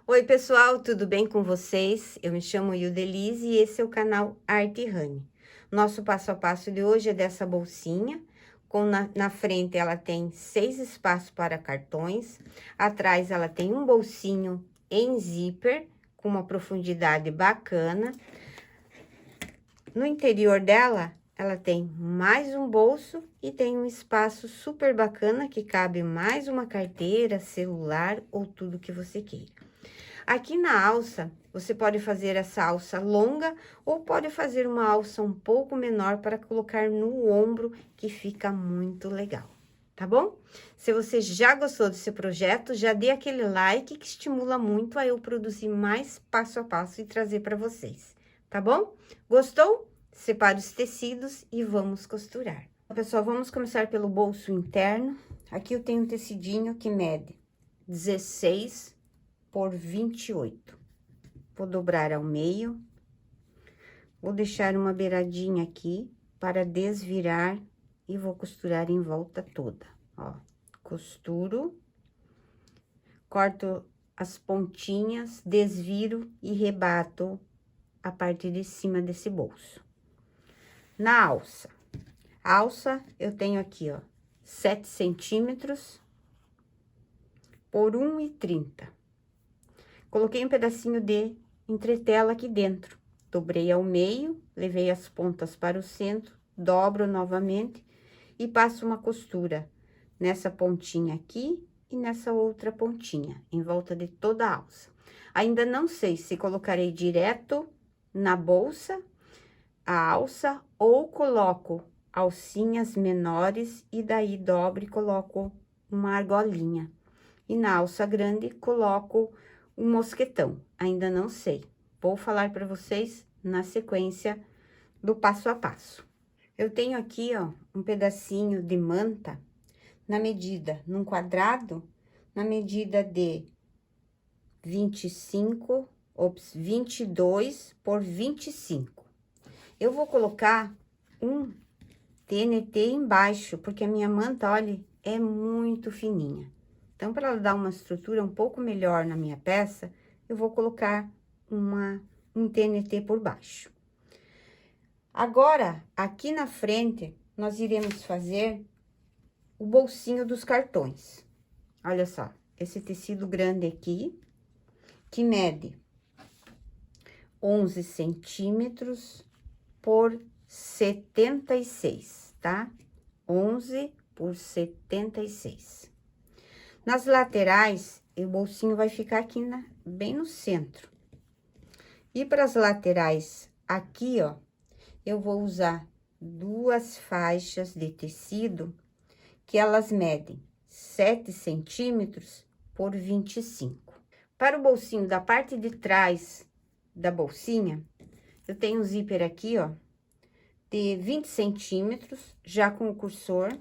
Oi, pessoal, tudo bem com vocês? Eu me chamo Ildelize e esse é o canal Arte Honey. Nosso passo a passo de hoje é dessa bolsinha. Na frente ela tem 6 espaços para cartões. Atrás ela tem um bolsinho em zíper com uma profundidade bacana. No interior dela, ela tem mais um bolso e tem um espaço super bacana que cabe mais uma carteira, celular ou tudo que você queira. Aqui na alça, você pode fazer essa alça longa ou pode fazer uma alça um pouco menor para colocar no ombro, que fica muito legal, tá bom? Se você já gostou desse projeto, já dê aquele like que estimula muito a eu produzir mais passo a passo e trazer para vocês, tá bom? Gostou? Separe os tecidos e vamos costurar. Pessoal, vamos começar pelo bolso interno. Aqui eu tenho um tecidinho que mede 16 por 28. Vou dobrar ao meio. Vou deixar uma beiradinha aqui para desvirar e vou costurar em volta toda, ó. Costuro, corto as pontinhas, desviro e rebato a parte de cima desse bolso. Na alça. A alça eu tenho aqui, ó, 7 centímetros por 1,30. Coloquei um pedacinho de entretela aqui dentro, dobrei ao meio, levei as pontas para o centro, dobro novamente e passo uma costura nessa pontinha aqui e nessa outra pontinha, em volta de toda a alça. Ainda não sei se colocarei direto na bolsa, a alça, ou coloco alcinhas menores e daí dobro e coloco uma argolinha. E na alça grande, coloco um mosquetão, ainda não sei. Vou falar para vocês na sequência do passo a passo. Eu tenho aqui, ó, um pedacinho de manta na medida, num quadrado, na medida de 22 por 25. Eu vou colocar um TNT embaixo, porque a minha manta, olha, é muito fininha. Então, para ela dar uma estrutura um pouco melhor na minha peça, eu vou colocar um TNT por baixo. Agora, aqui na frente, nós iremos fazer o bolsinho dos cartões. Olha só, esse tecido grande aqui, que mede 11 centímetros por 76, tá? 11 por 76. Nas laterais, o bolsinho vai ficar aqui bem no centro. E para as laterais, aqui, ó, eu vou usar 2 faixas de tecido, que elas medem 7 centímetros por 25. Para o bolsinho da parte de trás da bolsinha, eu tenho um zíper aqui, ó, de 20 centímetros, já com o cursor,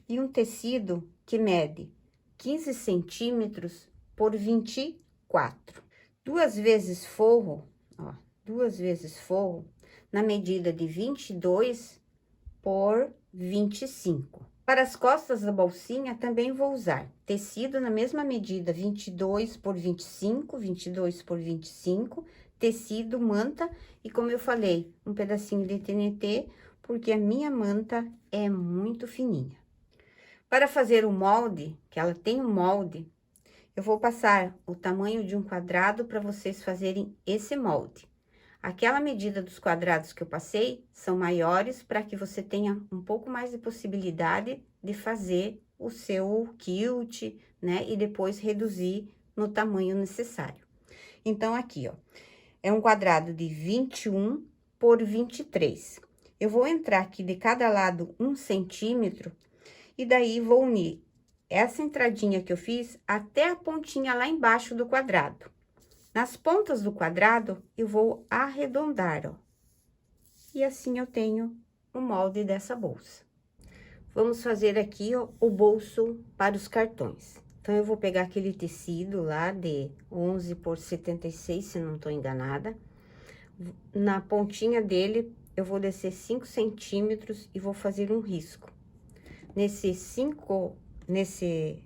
e um tecido que mede 15 centímetros por 24. 2 vezes forro, ó, 2 vezes forro, na medida de 22 por 25. Para as costas da bolsinha, também vou usar tecido na mesma medida, 22 por 25, 22 por 25, tecido, manta, e como eu falei, um pedacinho de TNT, porque a minha manta é muito fininha. Para fazer o molde, que ela tem um molde, eu vou passar o tamanho de um quadrado para vocês fazerem esse molde. Aquela medida dos quadrados que eu passei são maiores para que você tenha um pouco mais de possibilidade de fazer o seu quilt, né? E depois reduzir no tamanho necessário. Então, aqui, ó, é um quadrado de 21 por 23. Eu vou entrar aqui de cada lado 1 centímetro. E daí, vou unir essa entradinha que eu fiz até a pontinha lá embaixo do quadrado. Nas pontas do quadrado, eu vou arredondar, ó. E assim eu tenho o molde dessa bolsa. Vamos fazer aqui, ó, o bolso para os cartões. Então, eu vou pegar aquele tecido lá de 11 por 76, se não tô enganada. Na pontinha dele, eu vou descer 5 centímetros e vou fazer um risco. Nesse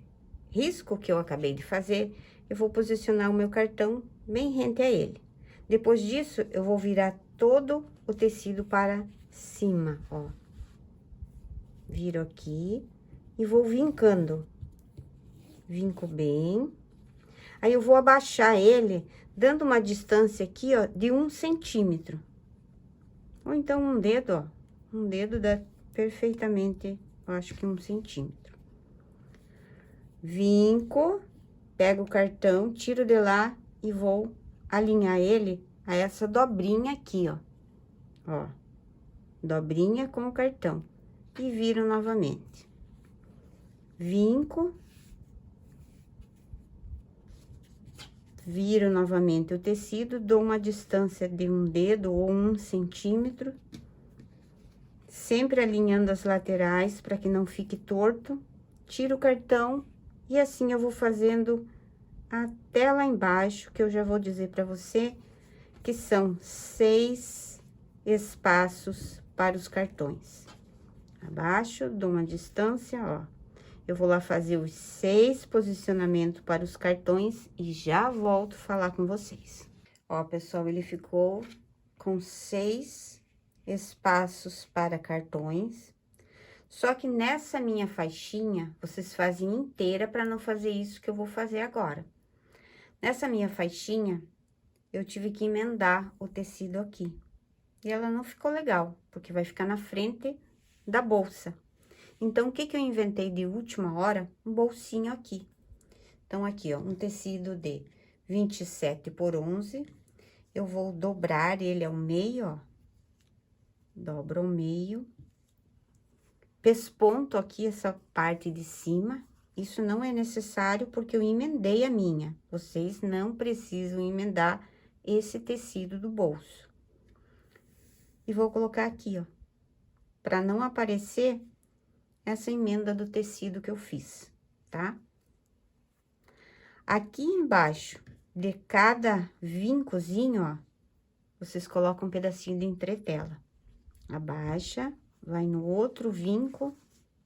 risco que eu acabei de fazer, eu vou posicionar o meu cartão bem rente a ele. Depois disso, eu vou virar todo o tecido para cima, ó. Viro aqui e vou vincando. Vinco bem. Aí, eu vou abaixar ele, dando uma distância aqui, ó, de 1 centímetro. Ou então, um dedo, ó. Um dedo dá perfeitamente, eu acho que 1 centímetro. Vinco, pego o cartão, tiro de lá e vou alinhar ele a essa dobrinha aqui, ó. Ó, dobrinha com o cartão. E viro novamente. Vinco. Viro novamente o tecido, dou uma distância de um dedo ou 1 centímetro. Sempre alinhando as laterais para que não fique torto. Tiro o cartão e assim eu vou fazendo até lá embaixo, que eu já vou dizer para você que são 6 espaços para os cartões. Abaixo, dou uma distância, ó. Eu vou lá fazer os 6 posicionamentos para os cartões e já volto falar com vocês. Ó, pessoal, ele ficou com 6 espaços para cartões. Só que nessa minha faixinha, vocês fazem inteira para não fazer isso que eu vou fazer agora. Nessa minha faixinha, eu tive que emendar o tecido aqui. E ela não ficou legal, porque vai ficar na frente da bolsa. Então, o que que eu inventei de última hora? Um bolsinho aqui. Então, aqui, ó, um tecido de 27 por 11. Eu vou dobrar ele ao meio, ó. Dobro ao meio. Pesponto aqui essa parte de cima. Isso não é necessário porque eu emendei a minha. Vocês não precisam emendar esse tecido do bolso. E vou colocar aqui, ó. Pra não aparecer essa emenda do tecido que eu fiz, tá? Aqui embaixo de cada vincozinho, ó, vocês colocam um pedacinho de entretela. Abaixa, vai no outro vinco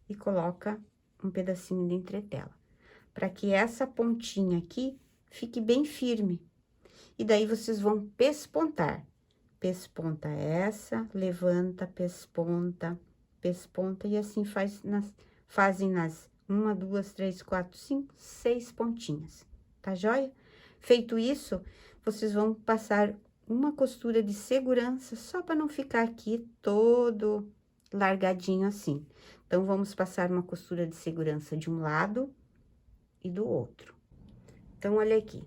e coloca um pedacinho de entretela. Para que essa pontinha aqui fique bem firme. E daí, vocês vão pespontar. Pesponta essa, levanta, pesponta, pesponta, e assim fazem nas 1, 2, 3, 4, 5, 6 pontinhas, tá joia? Feito isso, vocês vão passar uma costura de segurança, só para não ficar aqui todo largadinho assim. Então, vamos passar uma costura de segurança de um lado e do outro. Então, olha aqui.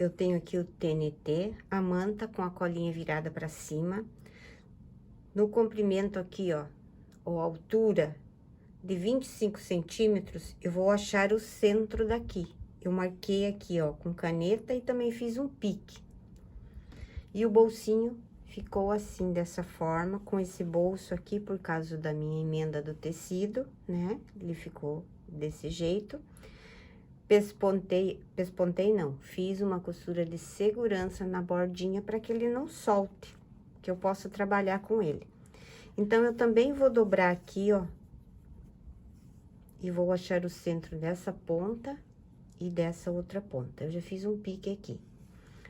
Eu tenho aqui o TNT, a manta com a colinha virada para cima. No comprimento aqui, ó, ou altura de 25 centímetros, eu vou achar o centro daqui. Eu marquei aqui, ó, com caneta e também fiz um pique. E o bolsinho ficou assim, dessa forma, com esse bolso aqui, por causa da minha emenda do tecido, né? Ele ficou desse jeito. Pespontei não, fiz uma costura de segurança na bordinha para que ele não solte, que eu possa trabalhar com ele. Então, eu também vou dobrar aqui, ó, e vou achar o centro dessa ponta e dessa outra ponta. Eu já fiz um pique aqui.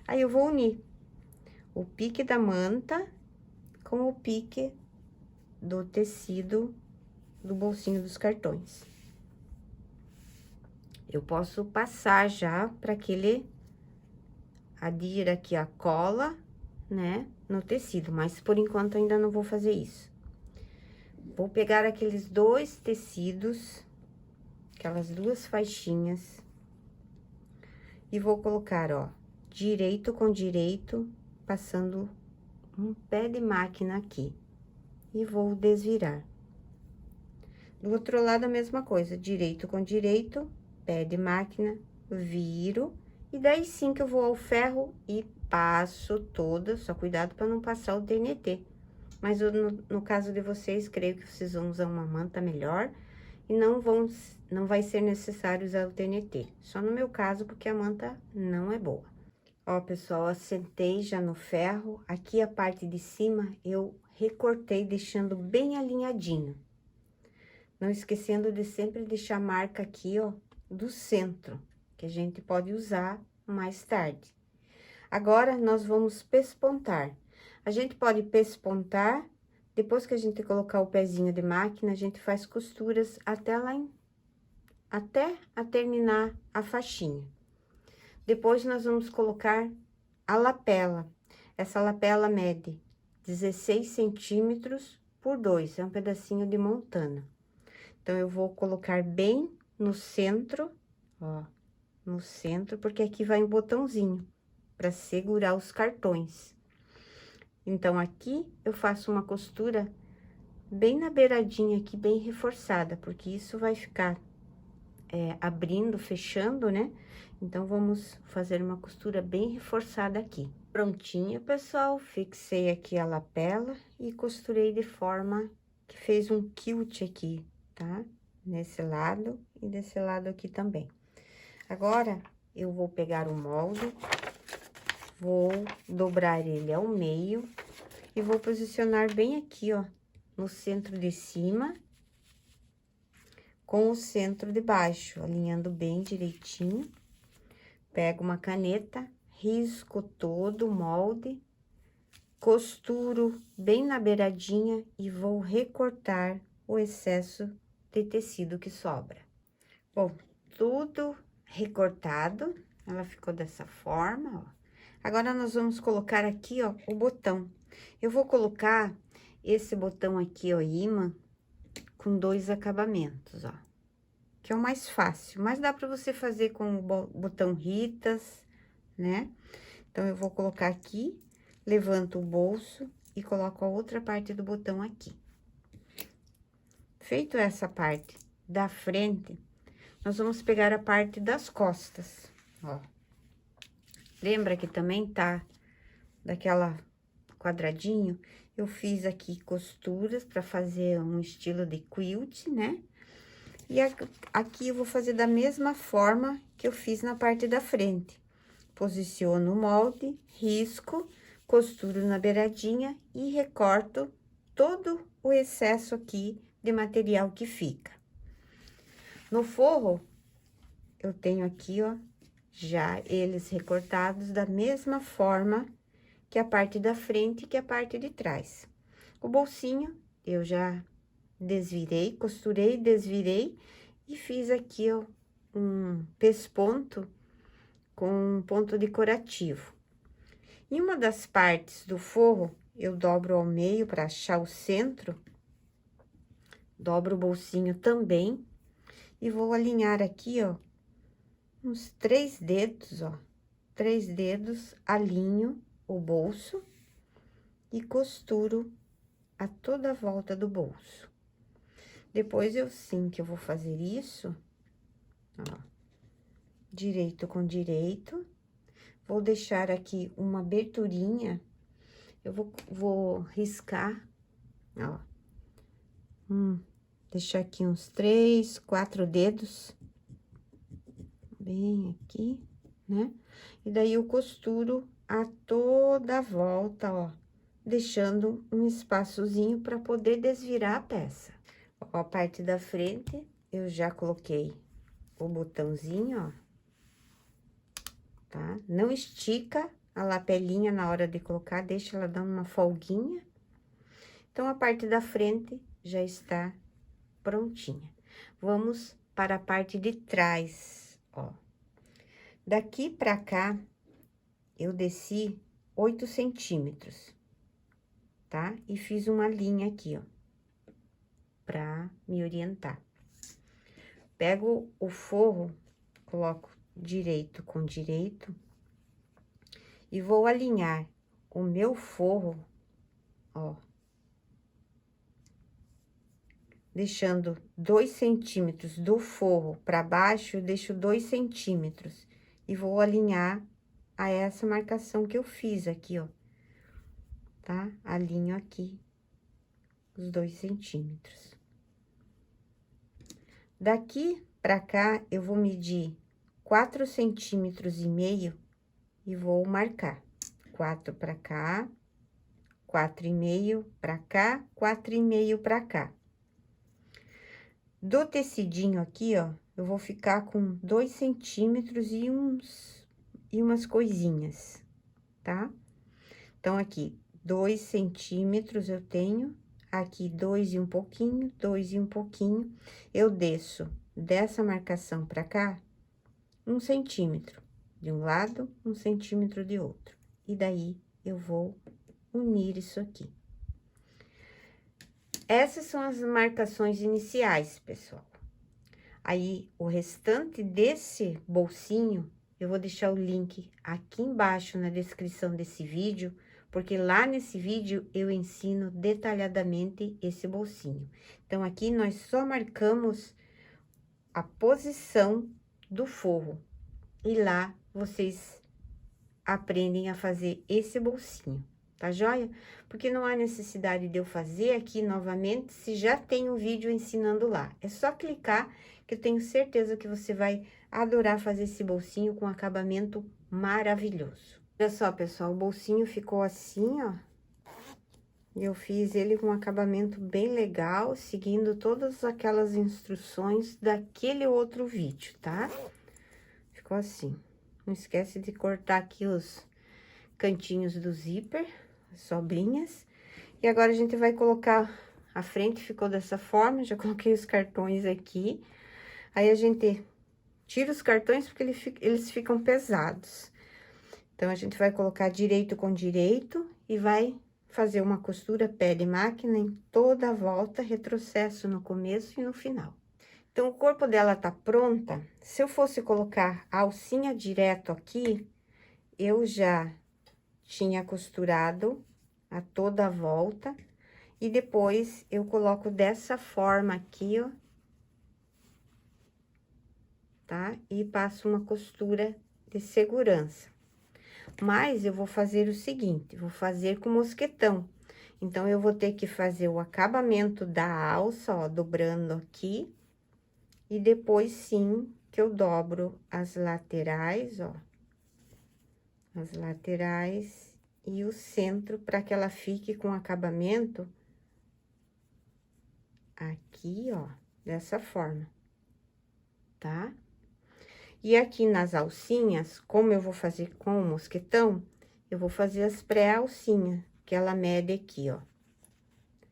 Aí, eu vou unir o pique da manta com o pique do tecido do bolsinho dos cartões. Eu posso passar já para que ele adira aqui a cola, né, no tecido, mas por enquanto ainda não vou fazer isso. Vou pegar aqueles 2 tecidos, aquelas 2 faixinhas, e vou colocar, ó, direito com direito, passando um pé de máquina aqui. E vou desvirar. Do outro lado, a mesma coisa, direito com direito, pé de máquina, viro, e daí sim que eu vou ao ferro e passo toda, só cuidado para não passar o TNT. Mas no caso de vocês, creio que vocês vão usar uma manta melhor e não vai ser necessário usar o TNT. Só no meu caso, porque a manta não é boa. Ó, pessoal, assentei já no ferro. Aqui a parte de cima eu recortei, deixando bem alinhadinho. Não esquecendo de sempre deixar a marca aqui, ó, do centro. que a gente pode usar mais tarde. Agora, nós vamos pespontar. A gente pode pespontar, depois que a gente colocar o pezinho de máquina, a gente faz costuras até até terminar a faixinha. Depois, nós vamos colocar a lapela. Essa lapela mede 16 centímetros por 2, é um pedacinho de montana. Então, eu vou colocar bem no centro, ó, no centro, porque aqui vai um botãozinho para segurar os cartões. Então, aqui eu faço uma costura bem na beiradinha aqui, bem reforçada, porque isso vai ficar abrindo, fechando, né? Então, vamos fazer uma costura bem reforçada aqui. Prontinha, pessoal, fixei aqui a lapela e costurei de forma que fez um quilt aqui, tá? Nesse lado e desse lado aqui também. Agora, eu vou pegar o molde, vou dobrar ele ao meio e vou posicionar bem aqui, ó, no centro de cima, com o centro de baixo, alinhando bem direitinho. Pego uma caneta, risco todo o molde, costuro bem na beiradinha e vou recortar o excesso de tecido que sobra. Bom, tudo recortado, ela ficou dessa forma, ó. Agora, nós vamos colocar aqui, ó, o botão. Eu vou colocar esse botão aqui, ó, imã, com 2 acabamentos, ó. Que é o mais fácil, mas dá pra você fazer com o botão Ritas, né? Então, eu vou colocar aqui, levanto o bolso e coloco a outra parte do botão aqui. Feito essa parte da frente, nós vamos pegar a parte das costas, ó. Lembra que também tá daquela quadradinho? Eu fiz aqui costuras para fazer um estilo de quilt, né? E aqui eu vou fazer da mesma forma que eu fiz na parte da frente. Posiciono o molde, risco, costuro na beiradinha e recorto todo o excesso aqui de material que fica. No forro, eu tenho aqui, ó, já eles recortados da mesma forma que a parte da frente e que a parte de trás. O bolsinho, eu já desvirei, costurei, desvirei e fiz aqui, ó, um pesponto com um ponto decorativo. Em uma das partes do forro, eu dobro ao meio para achar o centro, dobro o bolsinho também e vou alinhar aqui, ó, uns 3 dedos, ó, 3 dedos, alinho o bolso e costuro a toda a volta do bolso. Depois, sim que eu vou fazer isso, ó, direito com direito, vou deixar aqui uma aberturinha, eu vou riscar, ó, deixar aqui uns 3, 4 dedos, bem aqui, né? E daí, eu costuro a toda a volta, ó, deixando um espaçozinho para poder desvirar a peça. Ó, a parte da frente, eu já coloquei o botãozinho, ó, tá? Não estica a lapelinha na hora de colocar, deixa ela dando uma folguinha. Então, a parte da frente já está prontinha. Vamos para a parte de trás, ó. Daqui pra cá, eu desci 8 centímetros, tá? E fiz uma linha aqui, ó, pra me orientar. Pego o forro, coloco direito com direito e vou alinhar o meu forro, ó, deixando 2 centímetros do forro para baixo, eu deixo 2 centímetros e vou alinhar a essa marcação que eu fiz aqui, ó, tá? Alinho aqui os 2 centímetros. Daqui pra cá, eu vou medir 4 centímetros e meio e vou marcar 4 pra cá, 4,5 pra cá, 4,5 pra cá. Do tecidinho aqui, ó, eu vou ficar com 2 centímetros e umas coisinhas, tá? Então, aqui, 2 centímetros eu tenho, aqui 2 e um pouquinho, 2 e um pouquinho. Eu desço dessa marcação pra cá, 1 centímetro de um lado, 1 centímetro de outro. E daí, eu vou unir isso aqui. Essas são as marcações iniciais, pessoal. Aí, o restante desse bolsinho, eu vou deixar o link aqui embaixo na descrição desse vídeo, porque lá nesse vídeo eu ensino detalhadamente esse bolsinho. Então, aqui nós só marcamos a posição do forro. E lá vocês aprendem a fazer esse bolsinho, tá joia? Porque não há necessidade de eu fazer aqui novamente, se já tem um vídeo ensinando lá. É só clicar, que eu tenho certeza que você vai adorar fazer esse bolsinho com acabamento maravilhoso. Olha só, pessoal, o bolsinho ficou assim, ó. Eu fiz ele com um acabamento bem legal, seguindo todas aquelas instruções daquele outro vídeo, tá? Ficou assim. Não esquece de cortar aqui os cantinhos do zíper, as sobrinhas. E agora, a gente vai colocar a frente, ficou dessa forma, já coloquei os cartões aqui. Aí, a gente tira os cartões, porque eles ficam pesados. Então, a gente vai colocar direito com direito e vai fazer uma costura pé de máquina em toda a volta, retrocesso no começo e no final. Então, o corpo dela tá pronta. Se eu fosse colocar a alcinha direto aqui, eu já tinha costurado a toda a volta. E depois, eu coloco dessa forma aqui, ó. Tá? E passo uma costura de segurança. Mas, eu vou fazer o seguinte, vou fazer com mosquetão. Então, eu vou ter que fazer o acabamento da alça, ó, dobrando aqui. E depois, sim, que eu dobro as laterais, ó. As laterais e o centro, para que ela fique com acabamento aqui, ó, dessa forma, tá? E aqui nas alcinhas, como eu vou fazer com o mosquetão, eu vou fazer as pré-alcinhas, que ela mede aqui, ó,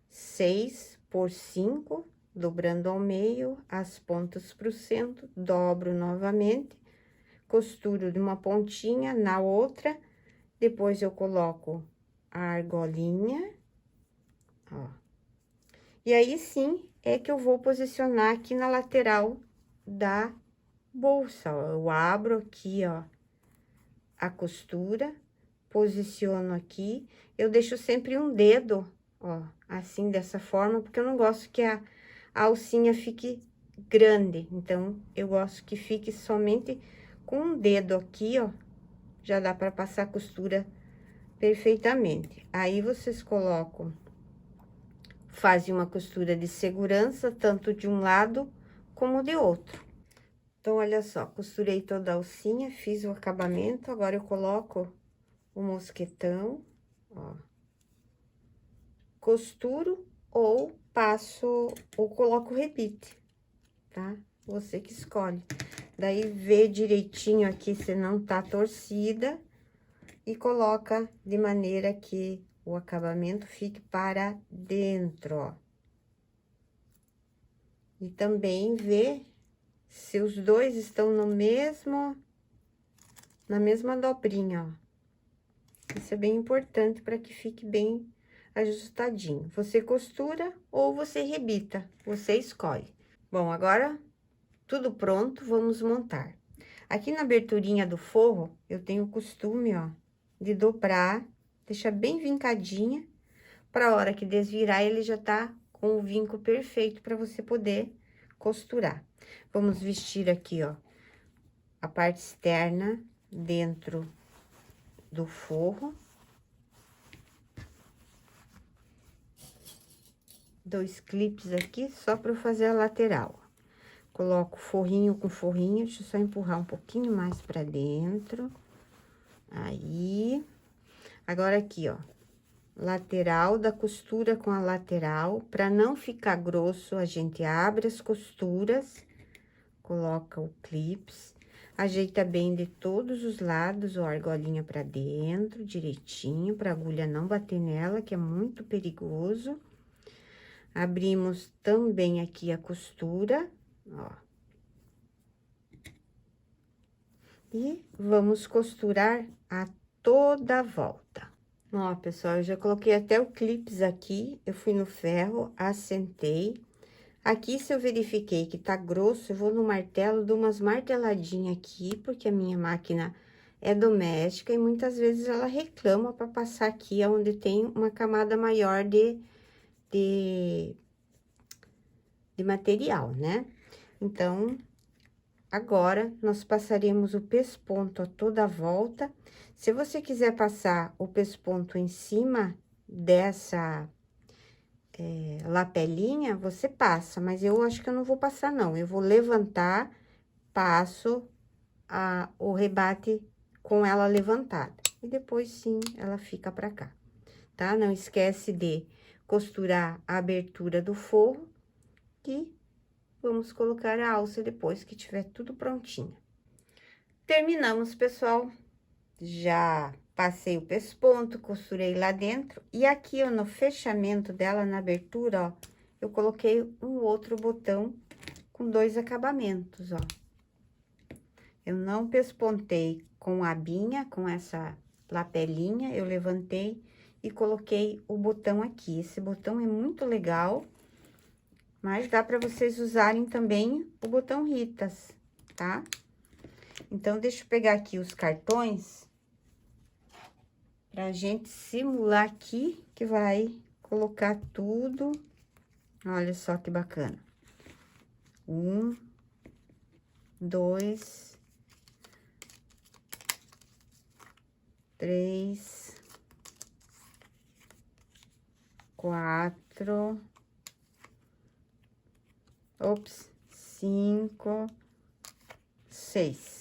6 por 5, dobrando ao meio, as pontas pro centro, dobro novamente, costuro de uma pontinha na outra, depois eu coloco a argolinha, ó. E aí, sim, é que eu vou posicionar aqui na lateral da bolsa, ó. Eu abro aqui, ó, a costura, posiciono aqui. Eu deixo sempre um dedo, ó, assim, dessa forma, porque eu não gosto que a alcinha fique grande. Então, eu gosto que fique somente com um dedo aqui, ó. Já dá pra passar a costura perfeitamente. Aí, vocês colocam, fazem uma costura de segurança, tanto de um lado como de outro. Então, olha só, costurei toda a alcinha, fiz o acabamento, agora eu coloco o mosquetão, ó. Costuro ou passo, ou coloco rebite, tá? Você que escolhe. Daí, vê direitinho aqui se não tá torcida e coloca de maneira que o acabamento fique para dentro, ó. E também vê se os dois estão no mesmo, na mesma dobrinha, ó. Isso é bem importante para que fique bem ajustadinho. Você costura ou você rebita, você escolhe. Bom, agora tudo pronto, vamos montar. Aqui na aberturinha do forro, eu tenho o costume, ó, de dobrar, deixar bem vincadinha, pra hora que desvirar, ele já tá com o vinco perfeito para você poder costurar. Vamos vestir aqui, ó, a parte externa dentro do forro. 2 clipes aqui, só para eu fazer a lateral. Coloco forrinho com forrinho, deixa eu só empurrar um pouquinho mais pra dentro. Aí. Agora, aqui, ó, lateral da costura com a lateral. Pra não ficar grosso, a gente abre as costuras, coloca o clips, ajeita bem de todos os lados, ó, a argolinha pra dentro, direitinho, pra agulha não bater nela, que é muito perigoso. Abrimos também aqui a costura, ó. E vamos costurar a toda a volta. Ó, pessoal, eu já coloquei até o clips aqui, eu fui no ferro, assentei. Aqui, se eu verifiquei que tá grosso, eu vou no martelo, dou umas marteladinhas aqui, porque a minha máquina é doméstica e muitas vezes ela reclama para passar aqui, onde tem uma camada maior de material, né? Então, agora, nós passaremos o pesponto a toda a volta. Se você quiser passar o pesponto em cima dessa lapelinha, você passa, mas eu acho que eu não vou passar, não. Eu vou levantar, passo o rebate com ela levantada. E depois, sim, ela fica pra cá, tá? Não esquece de costurar a abertura do forro, que vamos colocar a alça depois que tiver tudo prontinho. Terminamos, pessoal. Já passei o pesponto, costurei lá dentro. E aqui, ó, no fechamento dela, na abertura, ó, eu coloquei um outro botão com 2 acabamentos, ó. Eu não pespontei com a abinha, com essa lapelinha, eu levantei e coloquei o botão aqui. Esse botão é muito legal, mas dá pra vocês usarem também o botão Ritas, tá? Então, deixa eu pegar aqui os cartões pra gente simular aqui, que vai colocar tudo. Olha só que bacana. 1, 2, 3, 4, ops, 5, 6.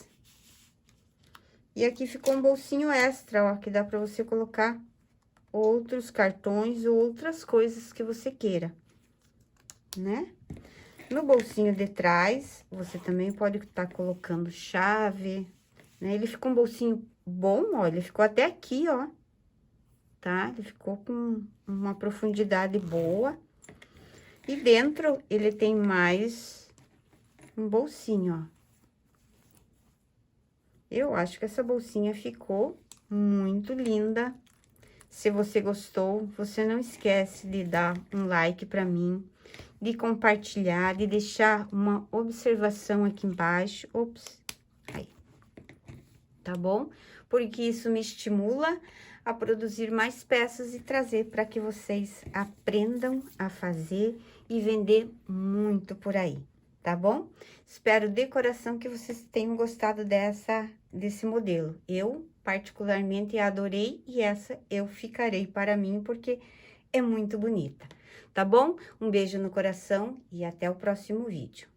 E aqui ficou um bolsinho extra, ó, que dá pra você colocar outros cartões ou outras coisas que você queira, né? No bolsinho de trás, você também pode estar colocando chave, né? Ele ficou um bolsinho bom, ó, ele ficou até aqui, ó, tá? Ele ficou com uma profundidade boa. E dentro, ele tem mais um bolsinho, ó. Eu acho que essa bolsinha ficou muito linda. Se você gostou, você não esquece de dar um like pra mim, de compartilhar, de deixar uma observação aqui embaixo. Ops, aí. Tá bom? Porque isso me estimula a produzir mais peças e trazer para que vocês aprendam a fazer e vender muito por aí, tá bom? Espero de coração que vocês tenham gostado desse modelo. Eu, particularmente, adorei e essa eu ficarei para mim, porque é muito bonita, tá bom? Um beijo no coração e até o próximo vídeo.